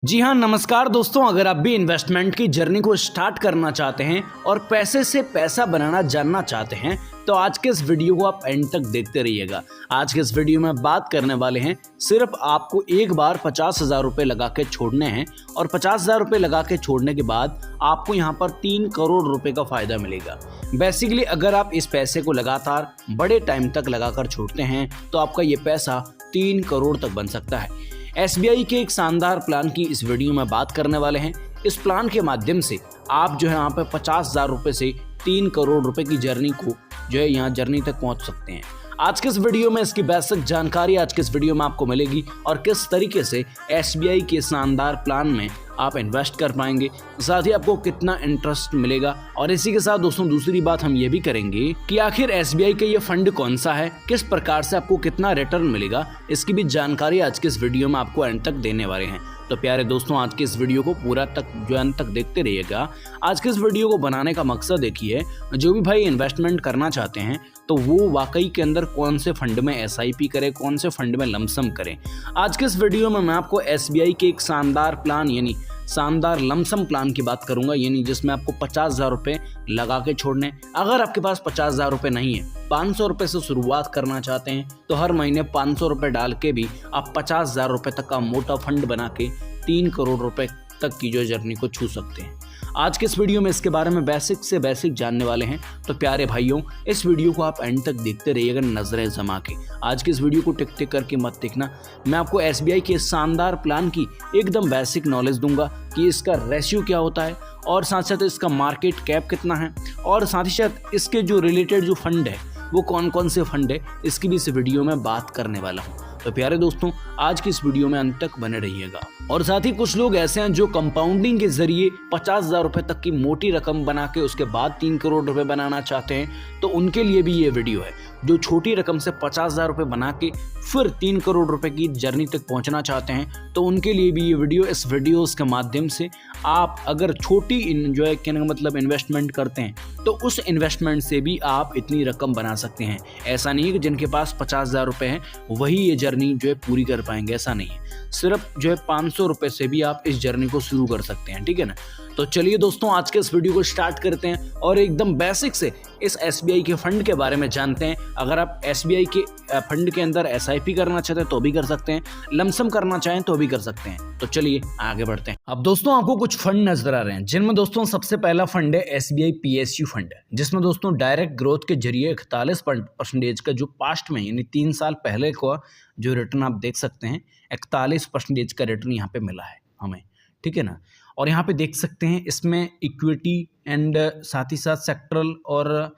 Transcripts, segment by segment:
जी हाँ, नमस्कार दोस्तों। अगर आप भी इन्वेस्टमेंट की जर्नी को स्टार्ट करना चाहते हैं और पैसे से पैसा बनाना जानना चाहते हैं तो आज के इस वीडियो को आप एंड तक देखते रहिएगा। आज के इस वीडियो में बात करने वाले हैं, सिर्फ आपको एक बार 50,000 रुपये लगा के छोड़ने हैं और 50,000 रुपये लगा के छोड़ने के बाद आपको यहाँ पर 3 करोड़ रुपए का फायदा मिलेगा। बेसिकली अगर आप इस पैसे को लगातार बड़े टाइम तक लगाकर छोड़ते हैं तो आपका ये पैसा 3 करोड़ तक बन सकता है। SBI के एक शानदार प्लान की इस वीडियो में बात करने वाले हैं। इस प्लान के माध्यम से आप जो है यहाँ पे 50,000 रुपये से 3 करोड़ रुपए की जर्नी को जो है यहाँ जर्नी तक पहुँच सकते हैं। आज के इस वीडियो में इसकी बेसिक जानकारी आज के इस वीडियो में आपको मिलेगी और किस तरीके से SBI के शानदार प्लान में आप इन्वेस्ट कर पाएंगे, साथ ही आपको कितना इंटरेस्ट मिलेगा। और इसी के साथ दोस्तों दूसरी बात हम ये भी करेंगे कि आखिर SBI का ये फंड कौन सा है, किस प्रकार से आपको कितना रिटर्न मिलेगा, इसकी भी जानकारी आज के इस वीडियो में आपको एंड तक देने वाले हैं। तो प्यारे दोस्तों, आज के इस वीडियो को पूरा तक जो अंत तक देखते रहिएगा। आज के इस वीडियो को बनाने का मकसद देखिए, जो भी भाई इन्वेस्टमेंट करना चाहते हैं तो वो वाकई के अंदर कौन से फंड में SIP करें, कौन से फंड में लमसम करें। आज के इस वीडियो में मैं आपको SBI के एक शानदार प्लान यानी शानदार लमसम प्लान की बात करूंगा, यानी जिसमें आपको 50,000 रुपये लगा के छोड़ने। अगर आपके पास 50,000 रुपये नहीं है, 500 रुपये से शुरुआत करना चाहते हैं तो हर महीने 500 रुपये डाल के भी आप 50,000 रुपये तक का मोटा फंड बना के 3 करोड़ रुपए तक की जो जर्नी को छू सकते हैं। आज के इस वीडियो में इसके बारे में बेसिक से बेसिक जानने वाले हैं। तो प्यारे भाइयों, इस वीडियो को आप एंड तक देखते रहिएगा नजरें जमा के। आज के इस वीडियो को टिक टिक करके मत देखना। मैं आपको SBI के शानदार प्लान की एकदम बेसिक नॉलेज दूंगा कि इसका रेशियो क्या होता है और साथ साथ इसका मार्केट कैप कितना है और साथ ही साथ इसके जो रिलेटेड जो फंड है वो कौन कौन से फंड है, इसकी भी इस वीडियो में बात करने वाला हूँ। तो प्यारे दोस्तों, आज की इस वीडियो में अंत तक बने रहिएगा। और साथ ही कुछ लोग ऐसे हैं जो कंपाउंडिंग के जरिए 50,000 रुपये तक की मोटी रकम बना के उसके बाद 3 करोड़ रुपए बनाना चाहते हैं, तो उनके लिए भी ये वीडियो है। जो छोटी रकम से 50,000 रुपये बना के फिर 3 करोड़ रुपए की जर्नी तक पहुंचना चाहते हैं तो उनके लिए भी ये वीडियो। इस वीडियोस के माध्यम से आप अगर छोटी जो कहने का मतलब इन्वेस्टमेंट करते हैं तो उस इन्वेस्टमेंट से भी आप इतनी रकम बना सकते हैं। ऐसा नहीं है कि जिनके पास 50,000 रुपये हैं वही ये जर्नी जो है पूरी कर पाएंगे, ऐसा नहीं है। सिर्फ जो है 500 रुपये से भी आप इस जर्नी को शुरू कर सकते हैं, ठीक है ना। तो चलिए दोस्तों, आज के इस वीडियो को स्टार्ट करते हैं और एकदम बेसिक से इस SBI के फंड के बारे में जानते हैं। अगर आप SBI के फंड के अंदर SIP करना चाहते हैं तो भी कर सकते हैं, लमसम करना चाहें तो भी कर सकते हैं। तो चलिए आगे बढ़ते हैं। अब दोस्तों आपको कुछ फंड नजर आ रहे हैं, जिनमें दोस्तों सबसे पहला फंड है SBI PSU फंड, जिसमें दोस्तों डायरेक्ट ग्रोथ के जरिए 41% का जो पास्ट में यानी 3 साल पहले का जो रिटर्न आप देख सकते हैं, 41% का रिटर्न यहाँ पे मिला है हमें, ठीक है ना। और यहाँ पे देख सकते हैं इसमें इक्विटी एंड साथ ही साथ सेक्टरल और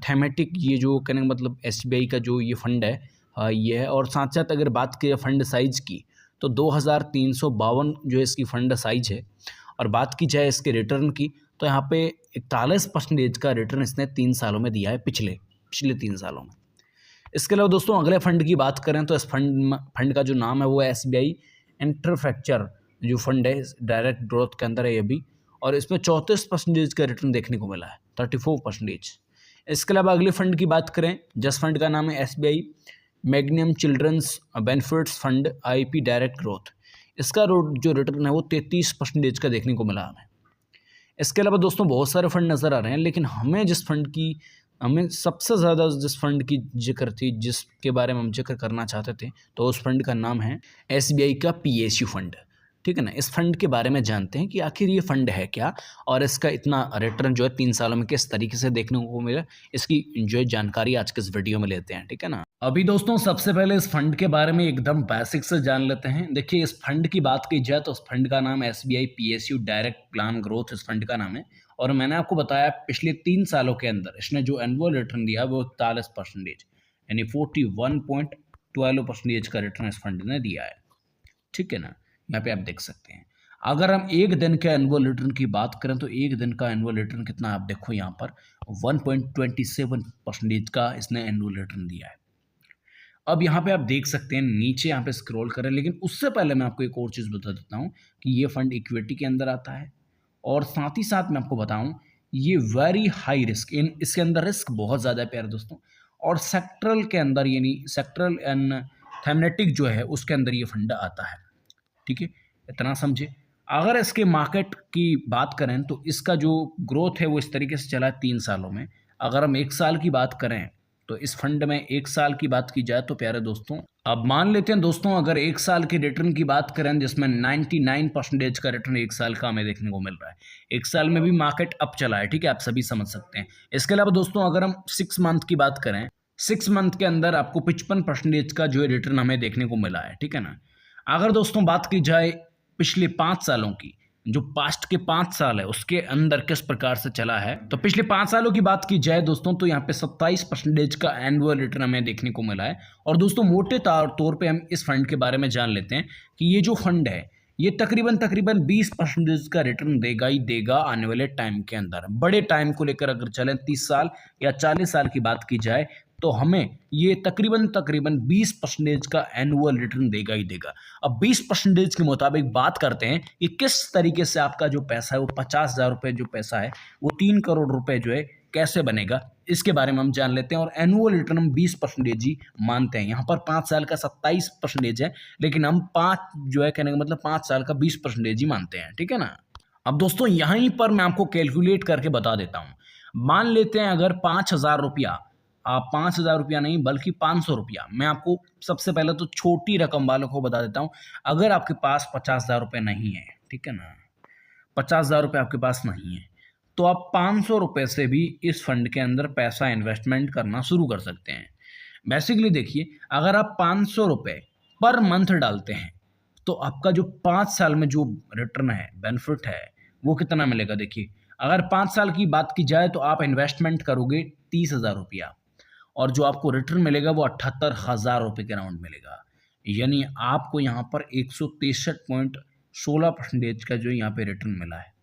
थेमेटिक ये जो कहने का मतलब SBI का जो ये फंड है ये है। और साथ साथ अगर बात करें फंड साइज की तो 2352 जो इसकी फंड साइज है। और बात की जाए इसके रिटर्न की तो यहाँ पे 41% का रिटर्न इसने 3 सालों में दिया है, पिछले 3 सालों में। इसके अलावा दोस्तों अगले फंड की बात करें तो इस फंड का जो नाम है वो SBI इंफ्रास्ट्रक्चर जो फंड है, डायरेक्ट ग्रोथ के अंदर है ये भी। और इसमें 34% का रिटर्न देखने को मिला है, 34%। इसके अलावा अगले फंड की बात करें जिस फंड का नाम है SBI magnum children's benefits fund IP direct growth, इसका जो रिटर्न है वो 33% का देखने को मिला हमें। इसके अलावा दोस्तों बहुत सारे फंड नज़र आ रहे हैं, लेकिन हमें सबसे ज़्यादा जिस फंड की जिक्र थी, जिसके बारे में हम जिक्र करना चाहते थे, तो उस फंड का नाम है SBI का PSU फंड, ठीक है ना। इस फंड के बारे में जानते हैं कि आखिर ये फंड है क्या और इसका इतना रिटर्न जो है 3 सालों में किस तरीके से देखने को मिला, इसकी जो है जानकारी आज के इस वीडियो में लेते हैं, ठीक है ना। अभी दोस्तों सबसे पहले इस फंड के बारे में एकदम बेसिक से जान लेते हैं। देखिए, इस फंड की बात की जाए तो उस फंड का नाम SBI PSU direct plan growth इस फंड का नाम है। और मैंने आपको बताया पिछले 3 सालों के अंदर इसने जो एनुअल रिटर्न दिया वो 41% यानी 41.12% का रिटर्न इस फंड ने दिया है, ठीक है ना। यहाँ पे आप देख सकते हैं। अगर हम एक दिन के एनुअल रिटर्न की बात करें तो एक दिन का एनुअल रिटर्न कितना, आप देखो यहाँ पर 1.27% का इसने एनुअल रिटर्न दिया है। अब यहाँ पे आप देख सकते हैं, नीचे यहाँ पे स्क्रॉल करें, लेकिन उससे पहले मैं आपको एक और चीज़ बता देता हूँ कि ये फंड इक्विटी के अंदर आता है। और साथ ही साथ मैं आपको बताऊँ ये वेरी हाई रिस्क, इसके अंदर रिस्क बहुत ज़्यादा है प्यारे दोस्तों। और सेक्टरल के अंदर यानी सेक्टरल एंड थेमेटिक जो है उसके अंदर ये फंड आता है, ठीक है। इतना समझे। अगर इसके मार्केट की बात करें तो इसका जो ग्रोथ है वो इस तरीके से चला है 3 सालों में। अगर हम 1 साल की बात करें तो इस फंड में 1 साल की बात की जाए तो प्यारे दोस्तों, अब मान लेते हैं दोस्तों अगर 1 साल के रिटर्न की बात करें जिसमें 99% का रिटर्न 1 साल का हमें देखने को मिल रहा है। 1 साल में भी मार्केट अप चला है, ठीक है, आप सभी समझ सकते हैं। इसके अलावा दोस्तों अगर हम 6 मंथ की बात करें, 6 मंथ के अंदर आपको 55% का जो है रिटर्न हमें देखने को मिला है, ठीक है ना। अगर दोस्तों बात की जाए पिछले 5 सालों की, जो पास्ट के 5 साल है उसके अंदर किस प्रकार से चला है, तो पिछले 5 सालों की बात की जाए दोस्तों तो यहाँ पे 27% का एनुअल रिटर्न हमें देखने को मिला है। और दोस्तों मोटे तौर पे हम इस फंड के बारे में जान लेते हैं कि ये जो फंड है ये तकरीबन 20% का रिटर्न देगा ही देगा आने वाले टाइम के अंदर। बड़े टाइम को लेकर अगर चलें 30 साल या 40 साल की बात की जाए तो हमें ये तकरीबन 20% का एनुअल रिटर्न देगा ही देगा। अब 20% के मुताबिक बात करते हैं कि किस तरीके से आपका जो पैसा है वो 50,000 रुपये जो पैसा है वो 3 करोड़ रुपए जो है कैसे बनेगा, इसके बारे में हम जान लेते हैं। और एनुअल रिटर्न हम 20% ही मानते हैं। यहाँ पर 5 साल का 27% है, लेकिन हम 5 जो है कहने का मतलब 5 साल का 20% ही मानते हैं, ठीक है ना। अब दोस्तों यहीं पर मैं आपको कैलकुलेट करके बता देता हूँ। मान लेते हैं अगर 5,000 रुपया, आप 5,000 रुपया नहीं बल्कि 500 रुपया, मैं आपको सबसे पहले तो छोटी रकम वालों को बता देता हूँ। अगर आपके पास 50,000 रुपये नहीं है, ठीक है ना, 50,000 रुपये आपके पास नहीं है तो आप 500 रुपये से भी इस फंड के अंदर पैसा इन्वेस्टमेंट करना शुरू कर सकते हैं। बेसिकली देखिए, अगर आप 500 रुपये पर मंथ डालते हैं तो आपका जो 5 साल में जो रिटर्न है, बेनिफिट है, वो कितना मिलेगा। देखिए, अगर 5 साल की बात की जाए तो आप इन्वेस्टमेंट करोगे 30,000 रुपया और जो आपको रिटर्न मिलेगा वो 78,000 रुपये के राउंड मिलेगा। यानी आपको यहाँ पर 163.16% का जो यहाँ पे रिटर्न मिला है।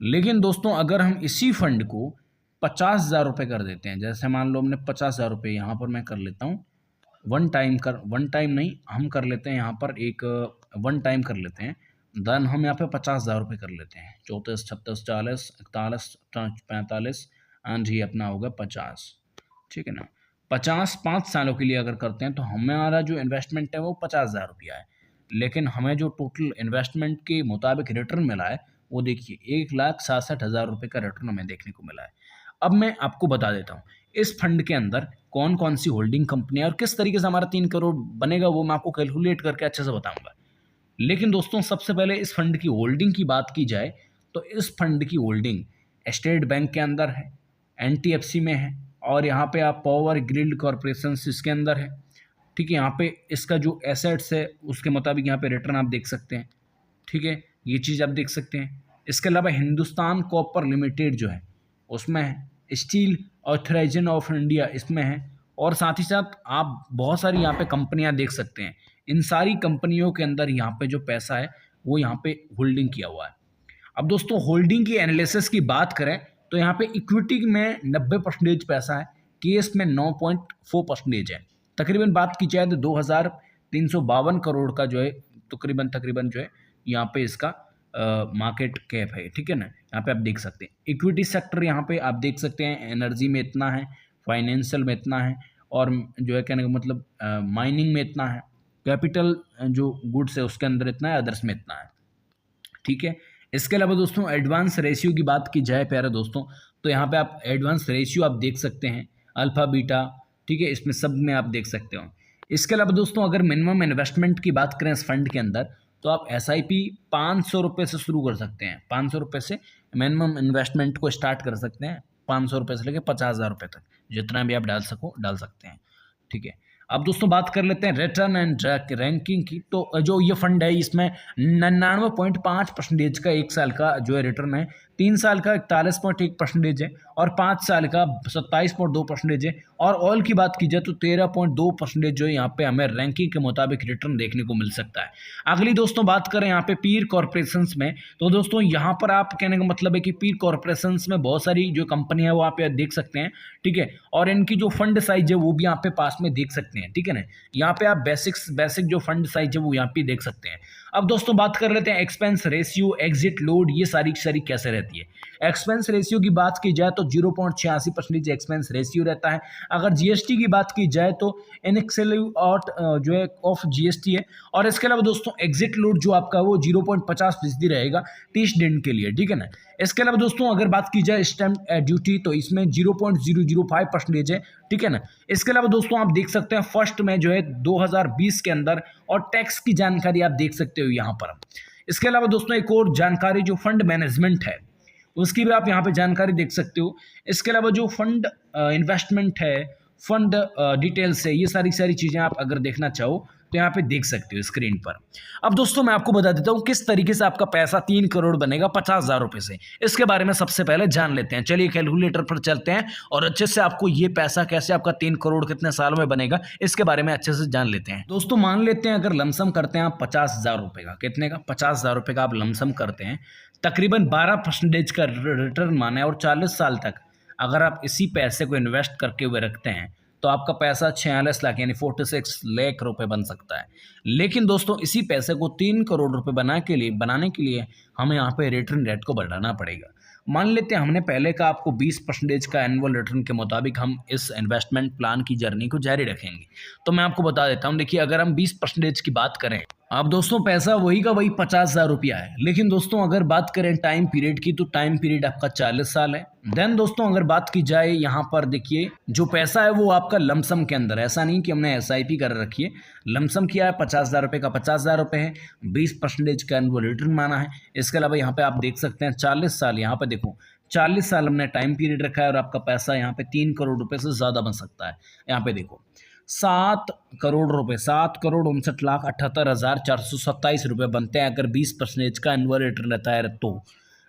लेकिन दोस्तों अगर हम इसी फंड को 50,000 रुपये कर देते हैं, जैसे मान लो हमने 50,000 रुपये यहाँ पर मैं कर लेता हूँ, वन टाइम नहीं, हम कर लेते हैं यहाँ पर एक वन टाइम कर लेते हैं। देन हम यहाँ पे 50,000 रुपये कर लेते हैं, 34, 36, 40, 41, 45 एंड ये अपना होगा 50, ठीक है ना। 5 सालों के लिए अगर करते हैं तो हमारा जो इन्वेस्टमेंट है वो 50,000 रुपया है, लेकिन हमें जो टोटल इन्वेस्टमेंट के मुताबिक रिटर्न मिला है वो देखिए 1,67,000 रुपये का रिटर्न हमें देखने को मिला है। अब मैं आपको बता देता हूँ इस फंड के अंदर कौन कौन सी होल्डिंग कंपनियां और किस तरीके से हमारा 3 करोड़ बनेगा वो मैं आपको कैलकुलेट करके अच्छे से बताऊंगा। लेकिन दोस्तों सबसे पहले इस फंड की होल्डिंग की बात की जाए तो इस फंड की होल्डिंग स्टेट बैंक के अंदर है, NTFC में है और यहाँ पे आप पावर ग्रिड कॉरपोरेशन इसके अंदर है, ठीक है। यहाँ पे इसका जो एसेट्स है उसके मुताबिक यहाँ पे रिटर्न आप देख सकते हैं, ठीक है, ये चीज़ आप देख सकते हैं। इसके अलावा हिंदुस्तान कॉपर लिमिटेड जो है उसमें है, स्टील ऑथराइजेशन ऑफ इंडिया इसमें है और साथ ही साथ आप बहुत सारी यहाँ पे कंपनियाँ देख सकते हैं। इन सारी कंपनियों के अंदर यहाँ पे जो पैसा है वो यहाँ पे होल्डिंग किया हुआ है। अब दोस्तों होल्डिंग की एनालिसिस की बात करें तो यहाँ पे इक्विटी में 90% पैसा है, केस में 9.4% है। तकरीबन बात की जाए तो 2,352 करोड़ का जो है तकरीबन जो है यहाँ पे इसका मार्केट कैप है, ठीक है ना। यहाँ पे आप देख सकते हैं इक्विटी सेक्टर, यहाँ पे आप देख सकते हैं एनर्जी में इतना है, फाइनेंशियल में इतना है और जो है कहने का मतलब माइनिंग में इतना है, कैपिटल जो गुड्स है उसके अंदर इतना है, अदर्स में इतना है, ठीक है। इसके अलावा दोस्तों एडवांस रेशियो की बात की जाए प्यारे दोस्तों तो यहाँ पे आप एडवांस रेशियो आप देख सकते हैं, अल्फा बीटा, ठीक है, इसमें सब में आप देख सकते हो। इसके अलावा दोस्तों अगर मिनिमम इन्वेस्टमेंट की बात करें इस फंड के अंदर तो आप SIP 500 रुपये से शुरू कर सकते हैं। 500 रुपये से मिनिमम इन्वेस्टमेंट को स्टार्ट कर सकते हैं, 500 रुपये से लेकर 50,000 रुपये तक जितना भी आप डाल सकते हैं, ठीक है। अब दोस्तों बात कर लेते हैं रिटर्न एंड रैंकिंग की। तो जो ये फंड है इसमें 99.5% का 1 साल का जो है रिटर्न है, 3 साल का 41.1% है और 5 साल का 27.2% है और ऑल की बात की जाए तो 13.2% जो है यहाँ पे हमें रैंकिंग के मुताबिक रिटर्न देखने को मिल सकता है। अगली दोस्तों बात करें यहाँ पे पीर कॉरपोरेशंस में तो दोस्तों यहाँ पर आप कहने का मतलब है कि पीर कॉरपोरेशंस में बहुत सारी जो कंपनियां है वो आप देख सकते हैं, ठीक है, और इनकी जो फंड साइज है वो भी यहाँ पे पास में देख सकते हैं, ठीक है ना। यहाँ पे आप बेसिक जो फंड साइज है वो यहाँ पे देख सकते हैं। अब दोस्तों बात कर लेते हैं एक्सपेंस रेशियो, एग्जिट लोड, ये सारी कैसे रहती है। एक्सपेंस रेशियो की बात की जाए तो 0.86% एक्सपेंस रेशियो रहता है। अगर जीएसटी की बात की जाए तो इन एक्सेलिव आउट जो है ऑफ जीएसटी है। और इसके अलावा दोस्तों एग्जिट लोड जो आपका वो 0.50% रहेगा 30 दिन के लिए, ठीक है ना। इसके अलावा दोस्तों अगर बात की जाए स्टैंप ड्यूटी तो इसमें 0.005% है, ठीक है ना। इसके अलावा दोस्तों आप देख सकते हैं फर्स्ट में जो है 2020 के अंदर और टैक्स की जानकारी आप देख सकते हो यहाँ पर। इसके अलावा दोस्तों एक और जानकारी जो फंड मैनेजमेंट है उसकी भी आप यहाँ पे जानकारी देख सकते हो। इसके अलावा जो फंड इन्वेस्टमेंट है, फंड डिटेल्स है, ये सारी चीज़ें आप अगर देखना चाहो तो यहाँ पे देख सकते हो स्क्रीन पर। अब दोस्तों मैं आपको बता देता हूँ किस तरीके से आपका पैसा 3 करोड़ बनेगा 50,000 रुपये से। इसके बारे में सबसे पहले जान लेते हैं। चलिए कैलकुलेटर पर चलते हैं और अच्छे से आपको ये पैसा कैसे आपका 3 करोड़ कितने सालों में बनेगा इसके बारे में अच्छे से जान लेते हैं। दोस्तों मान लेते हैं अगर लमसम करते हैं आप 50,000 रुपये का, कितने का 50,000 रुपये का आप लमसम करते हैं, तकरीबन 12% का रिटर्न माने और 40 साल तक अगर आप इसी पैसे को इन्वेस्ट करके हुए रखते हैं तो आपका पैसा 46 लाख यानी 46 लाख रुपए बन सकता है। लेकिन दोस्तों इसी पैसे को 3 करोड़ रुपए बनाने के लिए हमें यहाँ पे रिटर्न रेट को बढ़ाना पड़ेगा। मान लेते हैं हमने पहले का आपको 20% का एनुअल रिटर्न के मुताबिक हम इस इन्वेस्टमेंट प्लान की जर्नी को जारी रखेंगे। तो मैं आपको बता देता हूँ, देखिए अगर हम 20% की बात करें, अब दोस्तों पैसा वही का वही 50,000 रुपया है। लेकिन दोस्तों अगर बात करें टाइम पीरियड की तो टाइम पीरियड आपका 40 साल है। देन दोस्तों अगर बात की जाए यहाँ पर देखिए जो पैसा है वो आपका लमसम के अंदर, ऐसा नहीं कि हमने एसआईपी कर रखी है, लमसम किया है 50,000 रुपये का 50,000 रुपये है, 20% का एनुअल रिटर्न माना है। इसके अलावा यहाँ पे आप देख सकते हैं 40 साल, यहाँ पे देखो 40 साल हमने टाइम पीरियड रखा है और आपका पैसा यहाँ पे 3 करोड़ रुपए से ज़्यादा बन सकता है। यहाँ पे देखो 7 करोड़ रुपए, 7,59,78,427 रुपये बनते हैं अगर 20% का एनुअल रिटर्न रहता है तो।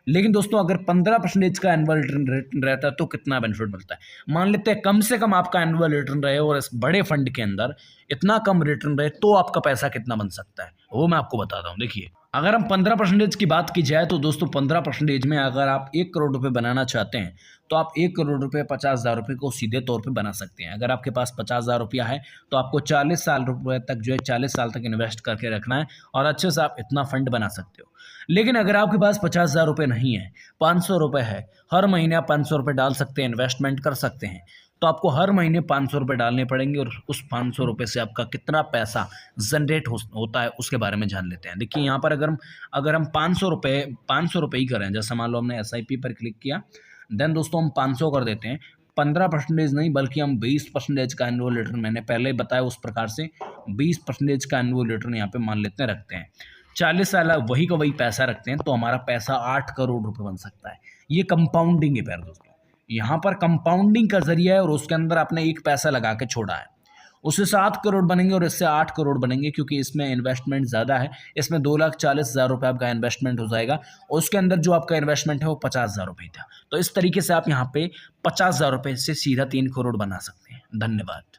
लेकिन दोस्तों अगर 15% का एनुअल रिटर्न रहता है तो कितना बेनिफिट मिलता है, मान लेते हैं कम से कम आपका एनुअल रिटर्न रहे और इस बड़े फंड के अंदर इतना कम रिटर्न रहे तो आपका पैसा कितना बन सकता है वो मैं आपको बताता हूँ। देखिए अगर हम 15% की बात की जाए तो दोस्तों 15% में अगर आप 1 करोड़ रुपए बनाना चाहते हैं तो आप 1 करोड़ रुपए 50,000 रुपये को सीधे तौर पे बना सकते हैं। अगर आपके पास 50,000 रुपया है तो आपको 40 साल रुपये तक जो है 40 साल तक इन्वेस्ट करके रखना है और अच्छे से आप इतना फंड बना सकते हो। लेकिन अगर आपके पास 50,000 रुपये नहीं है, 500 रुपये है, हर महीने आप 500 रुपये डाल सकते हैं, इन्वेस्टमेंट कर सकते हैं, तो आपको हर महीने 500 रुपये डालने पड़ेंगे और उस 500 रुपये से आपका कितना पैसा जनरेट होता है उसके बारे में जान लेते हैं। देखिए यहाँ पर अगर हम 500 रुपये ही करें, जैसे मान लो हमने एसआईपी पर क्लिक किया, देन दोस्तों हम 500 कर देते हैं, 15% नहीं बल्कि हम 20% का एनुअल रिटर्न, मैंने पहले बताया उस प्रकार से 20% का एनुअल रिटर्न यहाँ पे मान लेते हैं रखते हैं, 40 साल वही का वही पैसा रखते हैं तो हमारा पैसा 8 करोड़ रुपए बन सकता है। ये कंपाउंडिंग है प्यारे दोस्तों, यहाँ पर कंपाउंडिंग का जरिया है और उसके अंदर आपने एक पैसा लगा के छोड़ा है, उससे 7 करोड़ बनेंगे और इससे 8 करोड़ बनेंगे क्योंकि इसमें इन्वेस्टमेंट ज़्यादा है। इसमें 2,40,000 रुपये आपका इन्वेस्टमेंट हो जाएगा, उसके अंदर जो आपका इन्वेस्टमेंट है वो 50,000 रुपये था। तो इस तरीके से आप यहाँ पे 50,000 रुपये से सीधा 3 करोड़ बना सकते हैं। धन्यवाद।